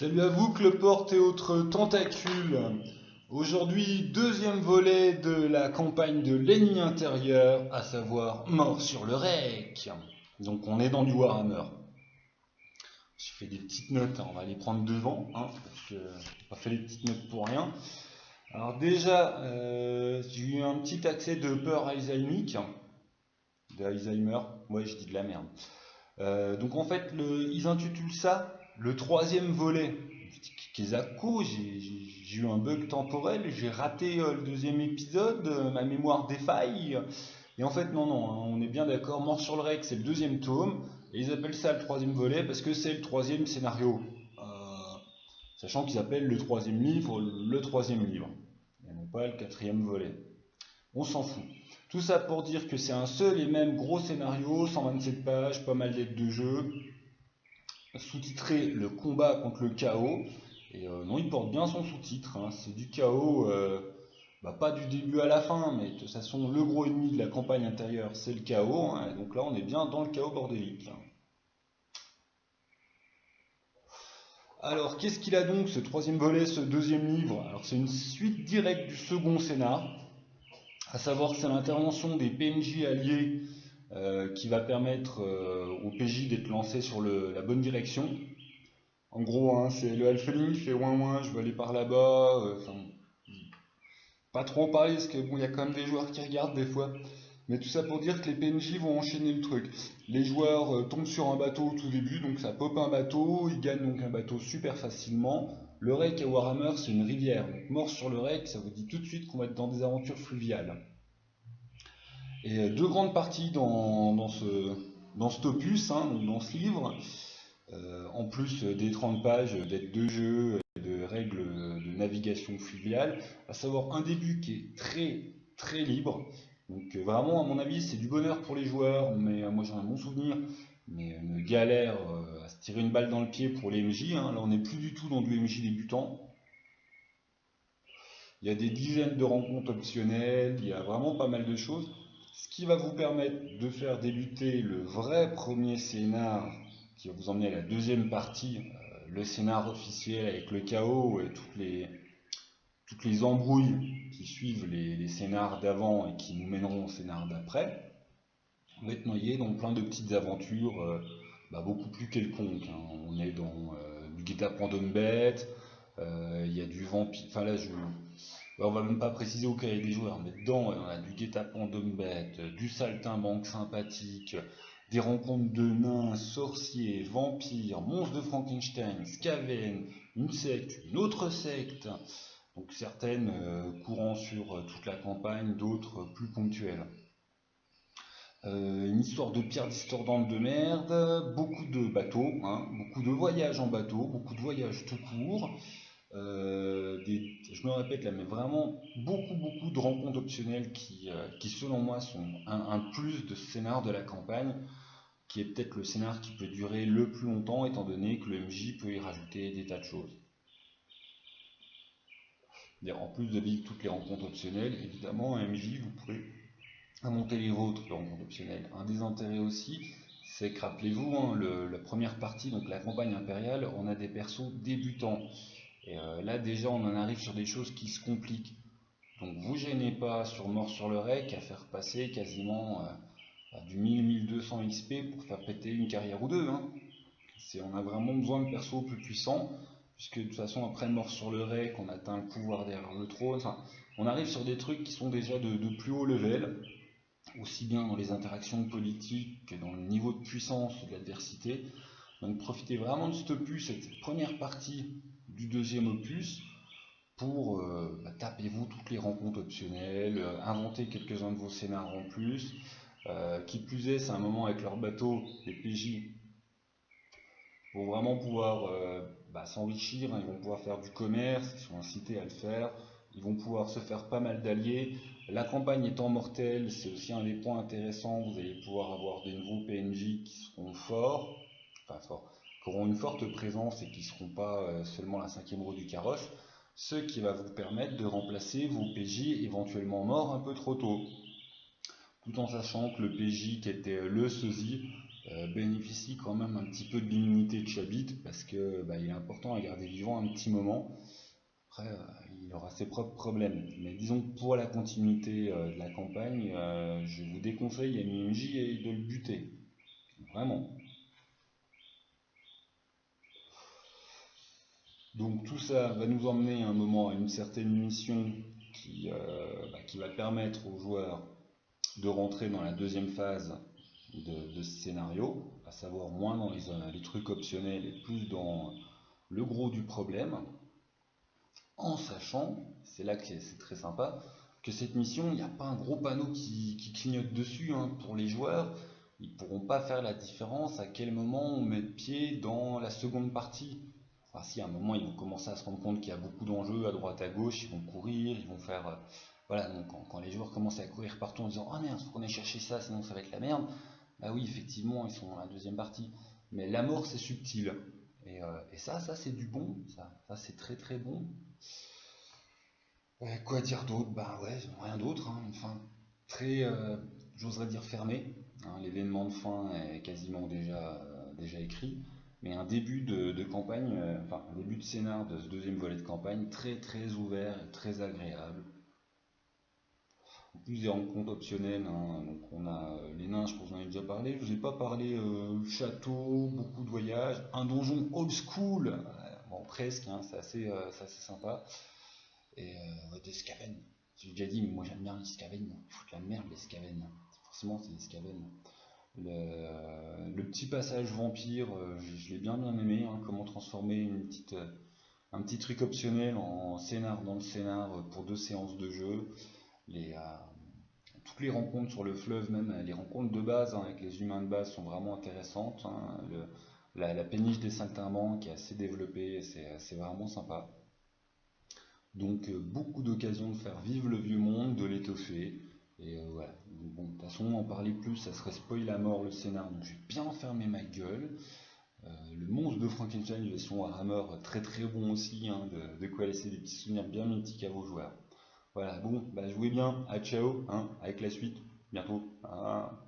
Salut à vous, Cloporte et autres tentacules. Aujourd'hui, deuxième volet de la campagne de l'ennemi intérieur, à savoir Mort sur le Rec. Donc on est dans du Warhammer. J'ai fait des petites notes, hein, on va les prendre devant, parce que j'ai pas fait les petites notes pour rien. Alors déjà, j'ai eu un petit accès de peur alzheimique, d'Alzheimer. Ouais, je dis de la merde. Donc en fait, ils intitulent ça le troisième volet. Kezako, j'ai eu un bug temporel, j'ai raté le deuxième épisode, ma mémoire défaille. Et en fait, non, hein, on est bien d'accord, Mort sur le Rec, c'est le deuxième tome, et ils appellent ça le troisième volet parce que c'est le troisième scénario. Euh, Sachant qu'ils appellent le troisième livre le troisième livre, et non pas le quatrième volet. On s'en fout. Tout ça pour dire que c'est un seul et même gros scénario, 127 pages, pas mal d'aides de jeu, sous-titré Le combat contre le chaos. Et non, il porte bien son sous-titre, hein. C'est du chaos, pas du début à la fin, mais de toute façon, le gros ennemi de la campagne intérieure, c'est le chaos, hein. Et donc là, on est bien dans le chaos bordélique. Alors, qu'est-ce qu'il a donc, ce troisième volet, ce deuxième livre? Alors, c'est une suite directe du second scénar, à savoir que c'est l'intervention des PNJ alliés qui va permettre au PJ d'être lancé sur la bonne direction. En gros, hein, c'est le alpheling qui fait ouin ouin, je veux aller par là-bas. Pas trop en parler parce que bon, il y a quand même des joueurs qui regardent des fois. Mais tout ça pour dire que les PNJ vont enchaîner le truc. Les joueurs tombent sur un bateau au tout début, donc ça pop un bateau, ils gagnent donc un bateau super facilement. Le Rec à Warhammer, c'est une rivière. Donc Mort sur le Rec, ça vous dit tout de suite qu'on va être dans des aventures fluviales. Et deux grandes parties dans cet opus, hein, donc dans ce livre. En plus des 30 pages d'aides de jeu et de règles de navigation fluviale, à savoir un début qui est très très libre. Donc vraiment à mon avis c'est du bonheur pour les joueurs, mais moi j'en ai mon souvenir, mais une galère à se tirer une balle dans le pied pour les MJ, hein. Là on n'est plus du tout dans du MJ débutant. Il y a des dizaines de rencontres optionnelles, il y a vraiment pas mal de choses. Ce qui va vous permettre de faire débuter le vrai premier scénar qui va vous emmener à la deuxième partie, le scénar officiel avec le chaos et toutes les embrouilles qui suivent les scénars d'avant et qui nous mèneront au scénar d'après. On va être noyé dans plein de petites aventures beaucoup plus quelconques, hein. On est dans du guet-apens d'homme bête, il y a du vampire. Enfin là, on va même pas préciser au cahier des joueurs, mais dedans, on a du guet-apens d'homme bête, du saltimbanque sympathique, des rencontres de nains, sorciers, vampires, monstres de Frankenstein, Skaven, une secte, une autre secte. Donc certaines courant sur toute la campagne, d'autres plus ponctuelles. Une histoire de pierres discordantes de merde, beaucoup de bateaux, hein, beaucoup de voyages en bateau, beaucoup de voyages tout court. Je me répète là, mais vraiment beaucoup de rencontres optionnelles qui selon moi sont un plus de ce scénar de la campagne, qui est peut-être le scénar qui peut durer le plus longtemps étant donné que le MJ peut y rajouter des tas de choses. En plus de vivre toutes les rencontres optionnelles, évidemment, un MJ, vous pourrez monter les vôtres, les rencontres optionnelles. Un des intérêts aussi, c'est que rappelez-vous, hein, la première partie, donc la campagne impériale, on a des persos débutants. Et là déjà on en arrive sur des choses qui se compliquent. Donc vous gênez pas sur Mort sur le Rec à faire passer quasiment du 1000-1200 XP pour faire péter une carrière ou deux, hein. On a vraiment besoin de persos plus puissants, puisque de toute façon après Mort sur le Rec, on atteint le pouvoir derrière le trône. Enfin, on arrive sur des trucs qui sont déjà de plus haut level, aussi bien dans les interactions politiques que dans le niveau de puissance de l'adversité. Donc profitez vraiment de cet opus, cette première partie du deuxième opus, pour tapez-vous toutes les rencontres optionnelles, inventez quelques-uns de vos scénars en plus. Qui plus est, c'est un moment avec leur bateau, les PJ, vont vraiment pouvoir s'enrichir, hein. Ils vont pouvoir faire du commerce, ils sont incités à le faire, ils vont pouvoir se faire pas mal d'alliés. La campagne étant mortelle, c'est aussi un des points intéressants, vous allez pouvoir avoir des nouveaux PNJ qui seront forts, qui auront une forte présence et qui ne seront pas seulement la cinquième roue du carrosse, ce qui va vous permettre de remplacer vos PJ éventuellement morts un peu trop tôt. Tout en sachant que le PJ qui était le sosie bénéficie quand même un petit peu de l'immunité de Chabit parce que il est important à garder vivant un petit moment. Après, il aura ses propres problèmes. Mais disons que pour la continuité de la campagne, je vous déconseille à MJ et de le buter. Vraiment. Donc tout ça va nous emmener à un moment à une certaine mission qui va permettre aux joueurs de rentrer dans la deuxième phase de ce scénario, à savoir moins dans les trucs optionnels et plus dans le gros du problème, en sachant, c'est là que c'est très sympa, que cette mission, il n'y a pas un gros panneau qui clignote dessus hein, pour les joueurs. Ils ne pourront pas faire la différence à quel moment on met le pied dans la seconde partie. Enfin, si à un moment ils vont commencer à se rendre compte qu'il y a beaucoup d'enjeux à droite à gauche, ils vont courir, ils vont faire. Voilà, donc quand les joueurs commencent à courir partout en disant oh merde, faut qu'on aille chercher ça, sinon ça va être la merde. Bah oui, effectivement, ils sont dans la deuxième partie. Mais la mort, c'est subtil. Et ça c'est du bon, ça c'est très très bon. Quoi dire d'autre? Bah ouais, rien d'autre, hein. Une fin très, j'oserais dire fermée, hein. L'événement de fin est quasiment déjà écrit, mais un début de campagne, enfin un début de scénar de ce deuxième volet de campagne très très ouvert et très agréable. En plus des rencontres optionnelles, hein, donc on a les nains, je pense que j'en ai déjà parlé. Je vous ai pas parlé château, beaucoup de voyages, un donjon old school, bon presque, hein, c'est assez sympa. Et ouais, des Skaven. J'ai déjà dit, mais moi j'aime bien les Skaven. Ils foutent la merde, les Skaven. Forcément, c'est des Skaven. Le petit passage vampire, je l'ai bien aimé. Hein, comment transformer un petit truc optionnel en scénar dans le scénar pour 2 séances de jeu. Les, toutes les rencontres sur le fleuve, même les rencontres de base hein, avec les humains de base sont vraiment intéressantes. Hein. La péniche des saltimbanques est assez développée, c'est vraiment sympa. Donc beaucoup d'occasions de faire vivre le vieux monde, de l'étoffer. Et voilà. Donc, bon, de toute façon, en parler plus, ça serait spoil à mort le scénar, donc je vais bien fermer ma gueule. Le monstre de Frankenstein version Warhammer, très très bon aussi, hein, de quoi laisser des petits souvenirs bien mythiques à vos joueurs. Voilà, bon, bah jouez bien, à ciao, hein, avec la suite, bientôt. Ah.